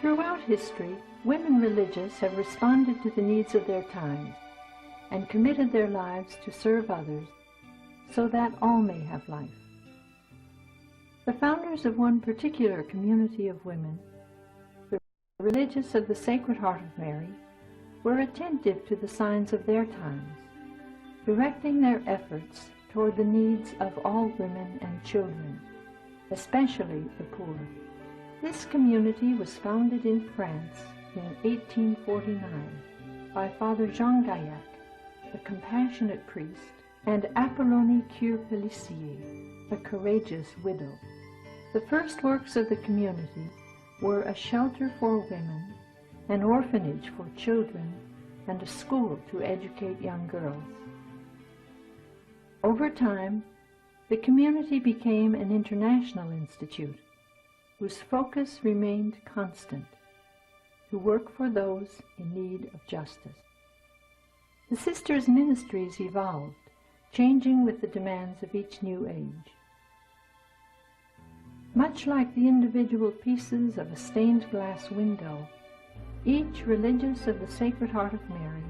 Throughout history, women religious have responded to the needs of their times and committed their lives to serve others so that all may have life. The founders of one particular community of women, the religious of the Sacred Heart of Mary, were attentive to the signs of their times, directing their efforts toward the needs of all women and children, especially the poor. This community was founded in France in 1849 by Father Jean Gaillac, a compassionate priest, and Apollonie Cure-Pelissier, a courageous widow. The first works of the community were a shelter for women, an orphanage for children, and a school to educate young girls. Over time, the community became an international institute whose focus remained constant, to work for those in need of justice. The sisters' ministries evolved, changing with the demands of each new age. Much like the individual pieces of a stained glass window, each religious of the Sacred Heart of Mary,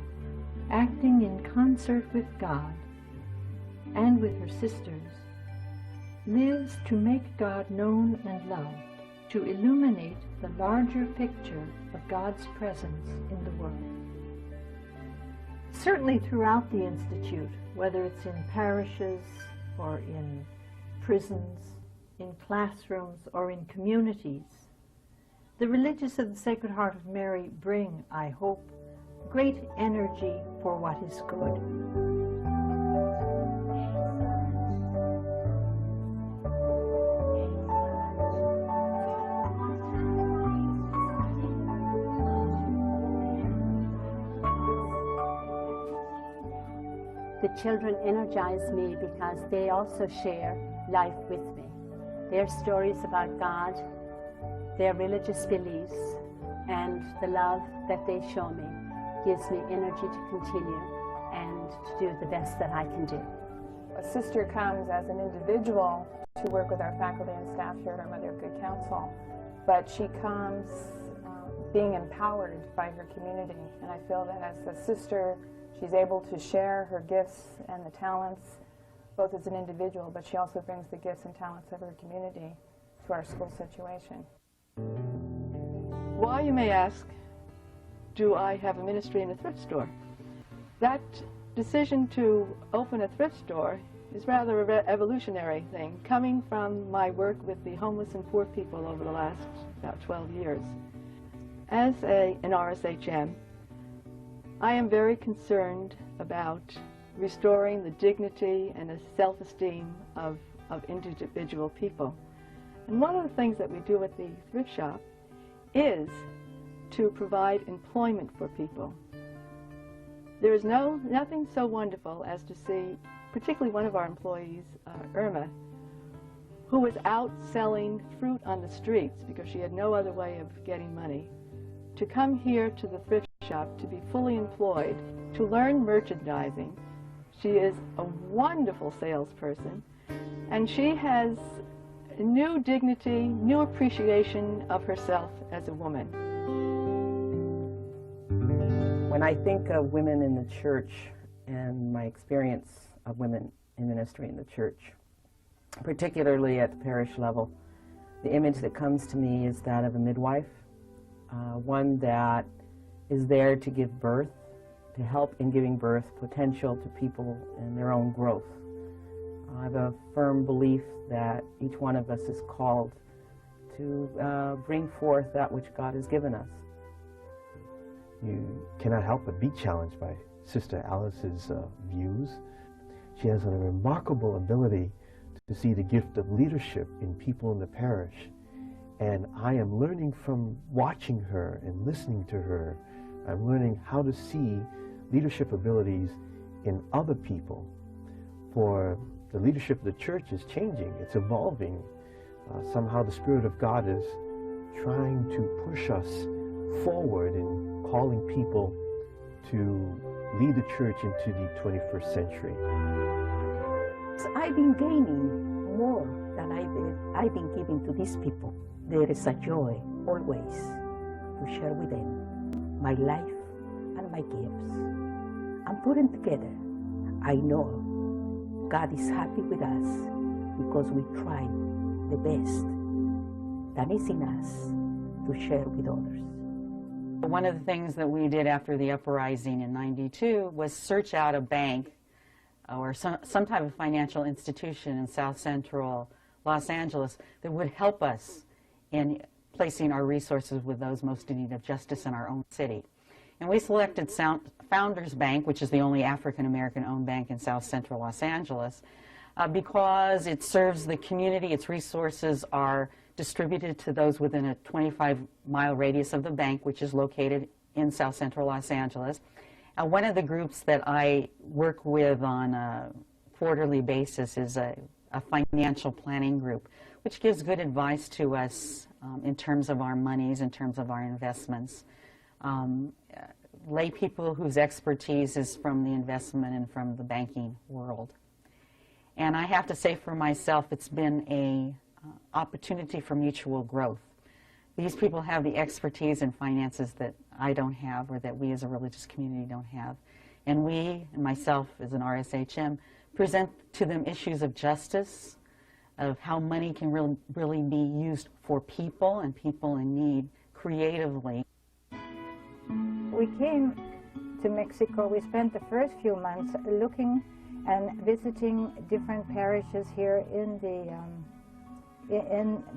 acting in concert with God and with her sisters, lives to make God known and loved, to illuminate the larger picture of God's presence in the world. Certainly throughout the Institute, whether it's in parishes or in prisons, in classrooms or in communities, the religious of the Sacred Heart of Mary bring, I hope, great energy for what is good. The children energize me because they also share life with me. Their stories about God, their religious beliefs, and the love that they show me gives me energy to continue and to do the best that I can do. A sister comes as an individual to work with our faculty and staff here at our Mother of Good Counsel, but she comes being empowered by her community, and I feel that as a sister, she's able to share her gifts and the talents, both as an individual, but she also brings the gifts and talents of her community to our school situation. Why, you may ask, do I have a ministry in a thrift store? That decision to open a thrift store is rather an evolutionary thing, coming from my work with the homeless and poor people over the last about 12 years. As an RSHM, I am very concerned about restoring the dignity and the self-esteem of individual people. And one of the things that we do at the thrift shop is to provide employment for people. There is nothing so wonderful as to see, particularly one of our employees, Irma, who was out selling fruit on the streets because she had no other way of getting money, to come here to the thrift shop to be fully employed, to learn merchandising. She is a wonderful salesperson, and she has new dignity, new appreciation of herself as a woman. When I think of women in the church and my experience of women in ministry in the church, particularly at the parish level, the image that comes to me is that of a midwife, one that is there to give birth, to help in giving birth potential to people in their own growth. I have a firm belief that each one of us is called to bring forth that which God has given us. You cannot help but be challenged by Sister Alice's views. She has a remarkable ability to see the gift of leadership in people in the parish. And I am learning from watching her and listening to her. I'm learning how to see leadership abilities in other people. For the leadership of the church is changing, it's evolving. Somehow the Spirit of God is trying to push us forward in calling people to lead the church into the 21st century. I've been gaining more than I've been giving to these people. There is a joy always to share with them my life and my gifts. And put them together, I know God is happy with us because we tried the best that is in us to share with others. One of the things that we did after the uprising in '92 was search out a bank or some type of financial institution in South Central Los Angeles that would help us in placing our resources with those most in need of justice in our own city. And we selected Founders Bank, which is the only African-American owned bank in South Central Los Angeles, because it serves the community. Its resources are distributed to those within a 25-mile radius of the bank, which is located in South Central Los Angeles. One of the groups that I work with on a quarterly basis is a financial planning group, which gives good advice to us in terms of our monies, in terms of our investments. Lay people whose expertise is from the investment and from the banking world. And I have to say for myself, it's been an opportunity for mutual growth. These people have the expertise in finances that I don't have, or that we as a religious community don't have. And we, and myself as an RSHM, present to them issues of justice, of how money can really be used for people and people in need creatively. We came to Mexico. We spent the first few months looking and visiting different parishes here in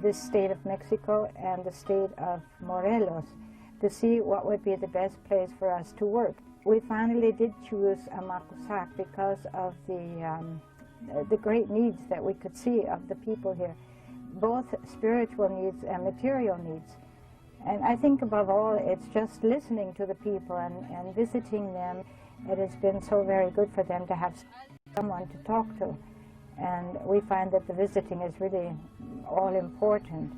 the state of Mexico and the state of Morelos to see what would be the best place for us to work. We finally did choose Amacuzac because of the great needs that we could see of the people here, both spiritual needs and material needs. And I think above all, it's just listening to the people and visiting them. It has been so very good for them to have someone to talk to. And we find that the visiting is really all important.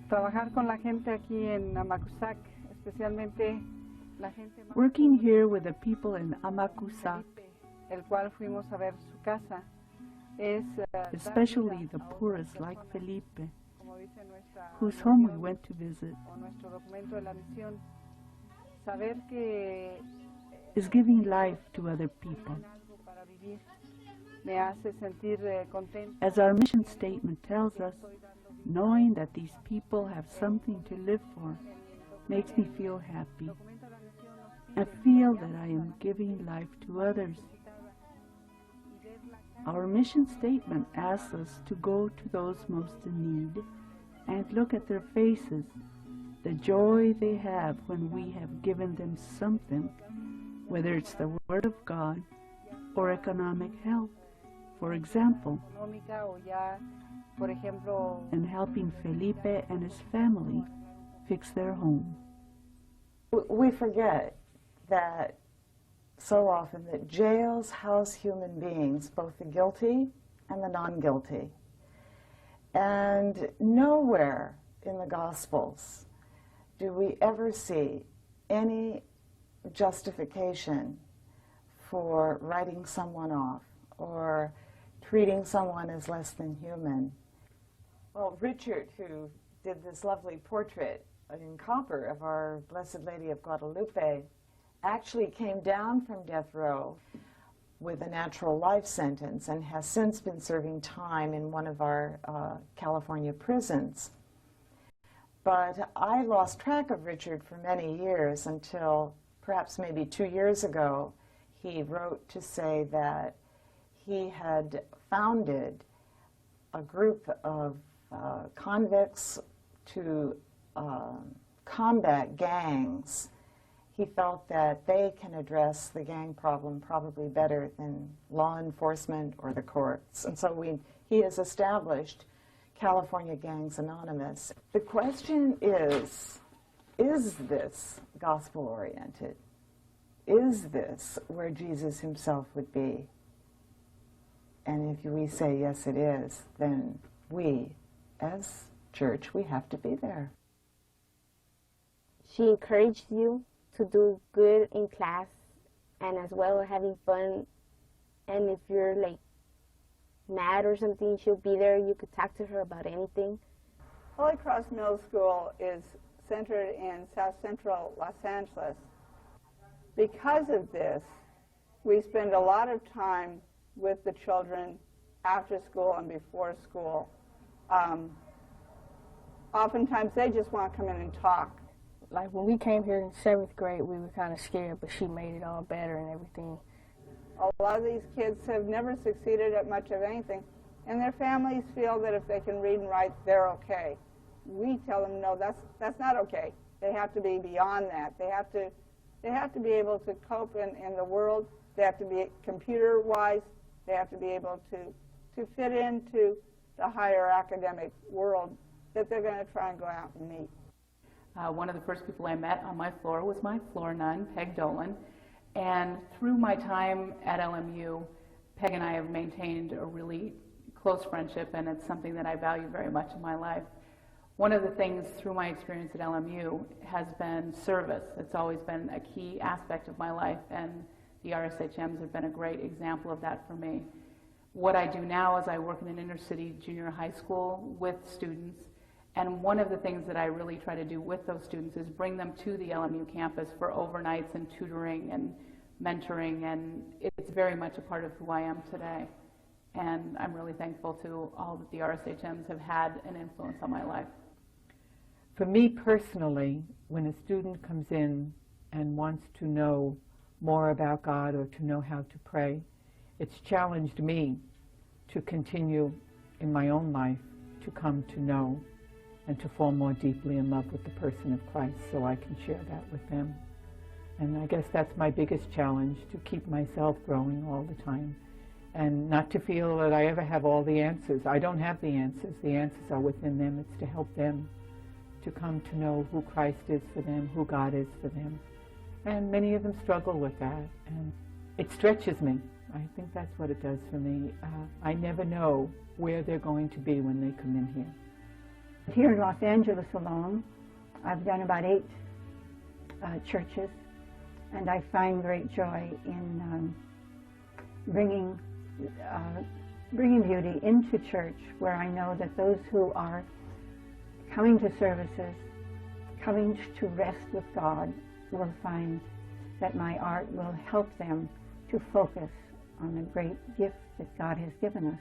Trabajar con la gente aquí en Amacuzac, especialmente la gente. Working here with the people in Amacuzac, el cual fuimos a ver su casa, es especially the poorest like Felipe, whose home we went to visit, is giving life to other people. As our mission statement tells us, knowing that these people have something to live for makes me feel happy. I feel that I am giving life to others. Our mission statement asks us to go to those most in need and look at their faces, the joy they have when we have given them something, whether it's the Word of God or economic help. For example, in helping Felipe and his family fix their home. We forget that so often that jails house human beings, both the guilty and the non-guilty. And nowhere in the Gospels do we ever see any justification for writing someone off or treating someone as less than human. Well, Richard, who did this lovely portrait in copper of our Blessed Lady of Guadalupe, actually came down from death row with a natural life sentence and has since been serving time in one of our California prisons. But I lost track of Richard for many years until perhaps maybe 2 years ago he wrote to say that he had founded a group of convicts to combat gangs. He felt that they can address the gang problem probably better than law enforcement or the courts. And so he has established California Gangs Anonymous. The question is this gospel-oriented? Is this where Jesus himself would be? And if we say yes it is, then we, as church, we have to be there. She encouraged you to do good in class and as well having fun. And if you're like mad or something, she'll be there. You could talk to her about anything. Holy Cross Middle School is centered in South Central Los Angeles. Because of this, we spend a lot of time with the children after school and before school. Oftentimes they just want to come in and talk. Like when we came here in 7th grade, we were kind of scared, but she made it all better and everything. A lot of these kids have never succeeded at much of anything, and their families feel that if they can read and write, they're okay. We tell them, no, that's not okay. They have to be beyond that. They have to be able to cope in the world. They have to be computer-wise. They have to be able to fit into the higher academic world that they're going to try and go out and meet. One of the first people I met on my floor was my floor nun, Peg Dolan, and through my time at LMU, Peg and I have maintained a really close friendship, and it's something that I value very much in my life. One of the things through my experience at LMU has been service. It's always been a key aspect of my life, and the RSHMs have been a great example of that for me. What I do now is I work in an inner city junior high school with students, and one of the things that I really try to do with those students is bring them to the LMU campus for overnights and tutoring and mentoring, and it's very much a part of who I am today. And I'm really thankful to all that the RSHMs have had an influence on my life. For me personally, when a student comes in and wants to know more about God or to know how to pray, it's challenged me to continue in my own life to come to know and to fall more deeply in love with the person of Christ so I can share that with them. And I guess that's my biggest challenge, to keep myself growing all the time and not to feel that I ever have all the answers. I don't have the answers. The answers are within them. It's to help them to come to know who Christ is for them, who God is for them. And many of them struggle with that, and it stretches me. I think that's what it does for me. I never know where they're going to be when they come in here. Here in Los Angeles alone, I've done about 8 churches, and I find great joy in bringing beauty into church, where I know that those who are coming to services, coming to rest with God, will find that my art will help them to focus on the great gift that God has given us.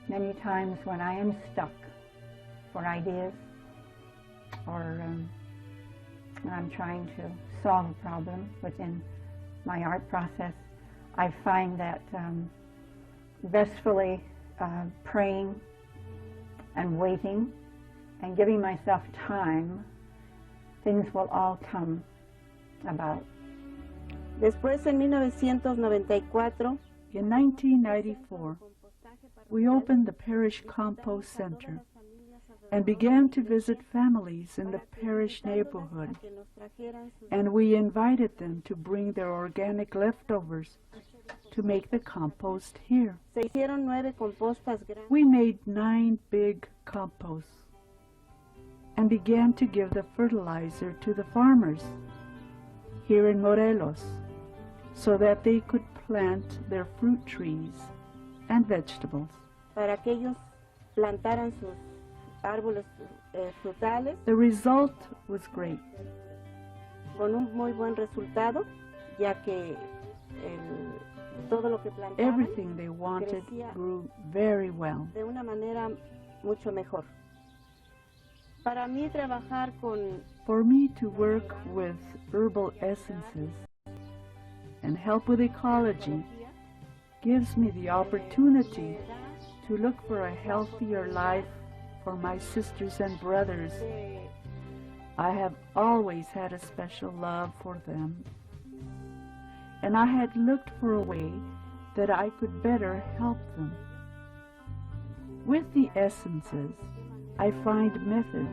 Many times when I am stuck for ideas, or when I'm trying to solve a problem within my art process, I find that restfully praying and waiting and giving myself time, things will all come about. Después, en 1994, in 1994, we opened the Parish Compost Center and began to visit families in the parish neighborhood, and we invited them to bring their organic leftovers to make the compost here. We made 9 big composts and began to give the fertilizer to the farmers here in Morelos so that they could plant their fruit trees and vegetables. Para que ellos plantaran sus árboles frutales. The result was great. Con un muy buen resultado, ya que todo lo que plantaban, everything they wanted grew very well. De una manera mucho mejor. Para mí trabajar con For me to work with herbal essences and help with ecology gives me the opportunity to look for a healthier life for my sisters and brothers. I have always had a special love for them, and I had looked for a way that I could better help them. With the essences, I find methods,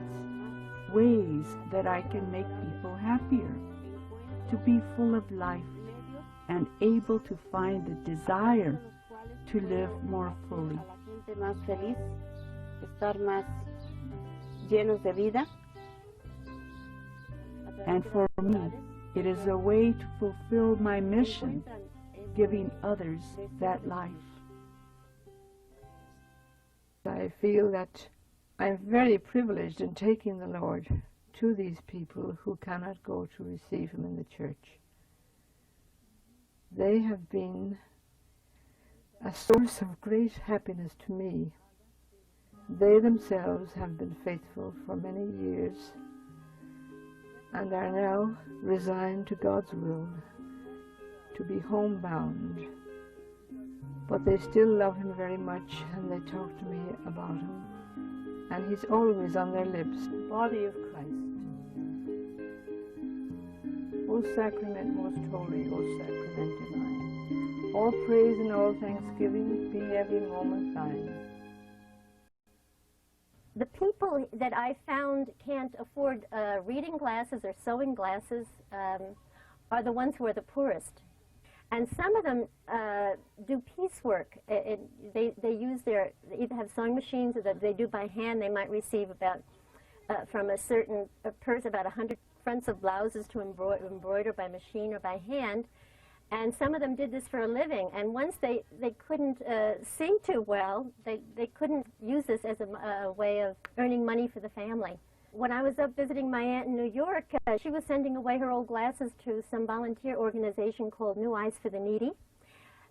ways that I can make people happier, to be full of life and able to find the desire to live more fully. Más feliz, estar más llenos de vida. And for me, it is a way to fulfill my mission, giving others that life. I feel that I'm very privileged in taking the Lord to these people who cannot go to receive Him in the church. They have been a source of great happiness to me. They themselves have been faithful for many years and are now resigned to God's will to be homebound. But they still love Him very much, and they talk to me about Him, and He's always on their lips. Body of Christ. O sacrament most holy, O sacrament divine, all praise and all thanksgiving be every moment thine. The people that I found can't afford reading glasses or sewing glasses are the ones who are the poorest. And some of them do piecework. They either have sewing machines or that they do by hand. They might receive about, from a certain person, about 100 fronts of blouses to embroider by machine or by hand. And some of them did this for a living. And once they couldn't see too well, they couldn't use this as a way of earning money for the family. When I was up visiting my aunt in New York, she was sending away her old glasses to some volunteer organization called New Eyes for the Needy.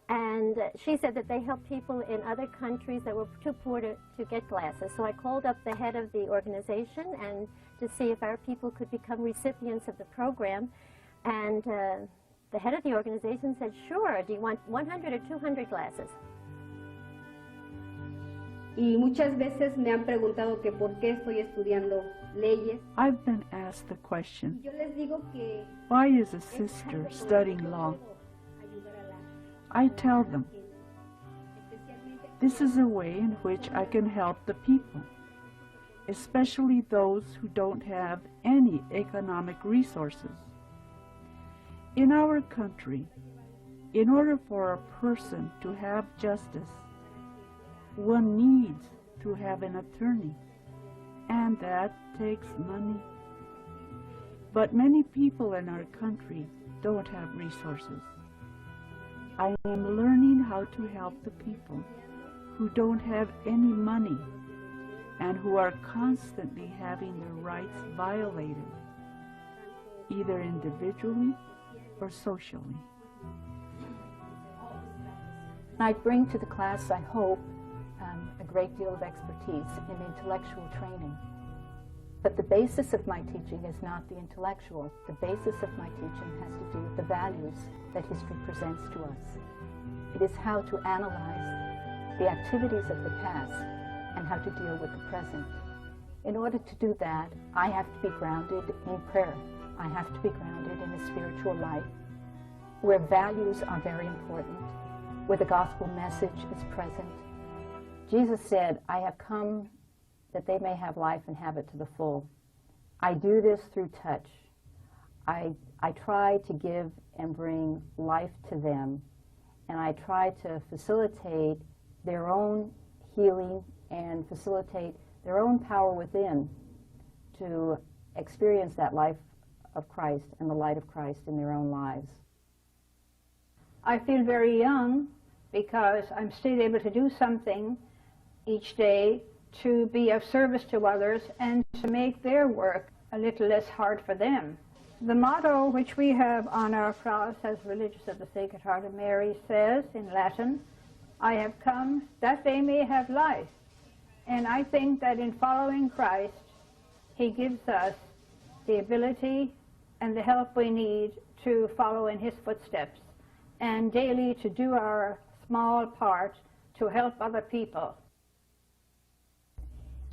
And she said that they help people in other countries that were too poor to get glasses. So I called up the head of the organization and to see if our people could become recipients of the program. And the head of the organization said, sure, do you want 100 or 200 glasses? Y muchas veces me han preguntado que por qué estoy estudiando leyes. I've been asked the question, Yo les digo que why is a sister studying law? I tell them, this is a way in which I can help the people, especially those who don't have any economic resources. In our country, in order for a person to have justice, one needs to have an attorney, and that takes money. But many people in our country don't have resources. I am learning how to help the people who don't have any money and who are constantly having their rights violated, either individually or socially. I bring to the class, I hope, a great deal of expertise in intellectual training. But the basis of my teaching is not the intellectual. The basis of my teaching has to do with the values that history presents to us. It is how to analyze the activities of the past and how to deal with the present. In order to do that, I have to be grounded in prayer. I have to be grounded in a spiritual life where values are very important, where the gospel message is present. Jesus said, I have come that they may have life and have it to the full. I do this through touch. I try to give and bring life to them, and I try to facilitate their own healing and facilitate their own power within to experience that life of Christ and the light of Christ in their own lives. I feel very young because I'm still able to do something each day to be of service to others and to make their work a little less hard for them. The motto which we have on our cross as religious of the Sacred Heart of Mary says in Latin, I have come that they may have life. And I think that in following Christ, He gives us the ability and the help we need to follow in His footsteps and daily to do our small part to help other people.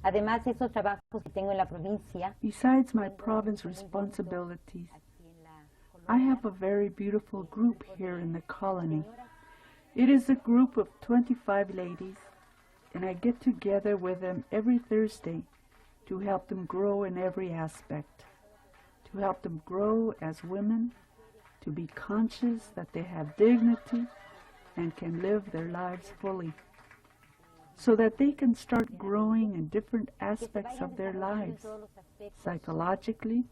Además de esos trabajos que tengo en la provincia, besides my province responsibilities, I have a very beautiful group here in the colony. It is a group of 25 ladies, and I get together with them every Thursday to help them grow in every aspect, to help them grow as women, to be conscious that they have dignity and can live their lives fully, so that they can start growing in different aspects of their lives, psychologically,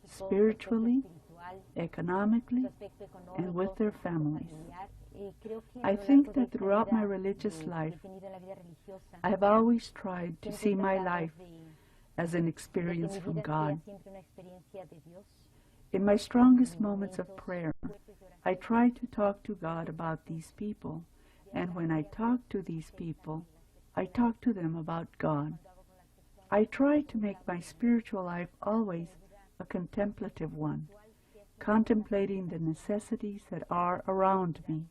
spiritually, economically, and with their families. I think that throughout my religious life, I have always tried to see my life as an experience from God. In my strongest moments of prayer, I try to talk to God about these people, and when I talk to these people, I talk to them about God. I try to make my spiritual life always a contemplative one, contemplating the necessities that are around me.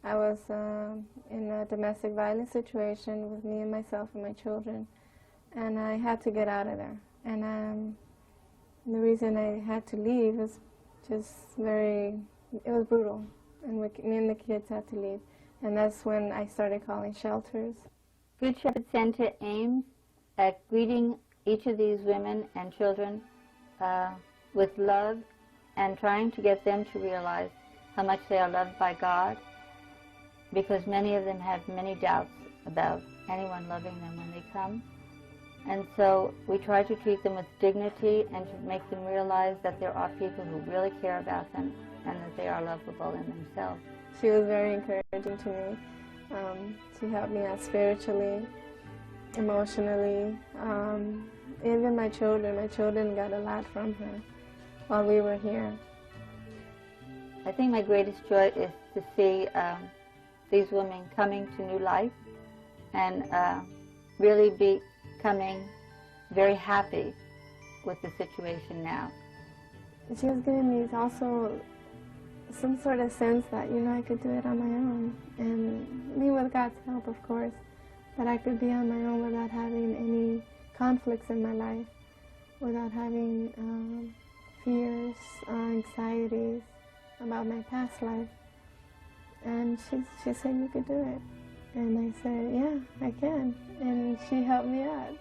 I was in a domestic violence situation with me and myself and my children, and I had to get out of there. And the reason I had to leave was just it was brutal, and me and the kids had to leave. And that's when I started calling shelters. Good Shepherd Center aims at greeting each of these women and children with love and trying to get them to realize how much they are loved by God, because many of them have many doubts about anyone loving them when they come. And so we try to treat them with dignity and to make them realize that there are people who really care about them and that they are lovable in themselves. She was very encouraging to me. She helped me out spiritually, emotionally. Even my children got a lot from her while we were here. I think my greatest joy is to see these women coming to new life and really becoming very happy with the situation now. She was giving me also some sort of sense that, I could do it on my own. And me with God's help, of course, that I could be on my own without having any conflicts in my life, without having fears, anxieties about my past life. And she said, you could do it. And I said, yeah, I can. And she helped me out.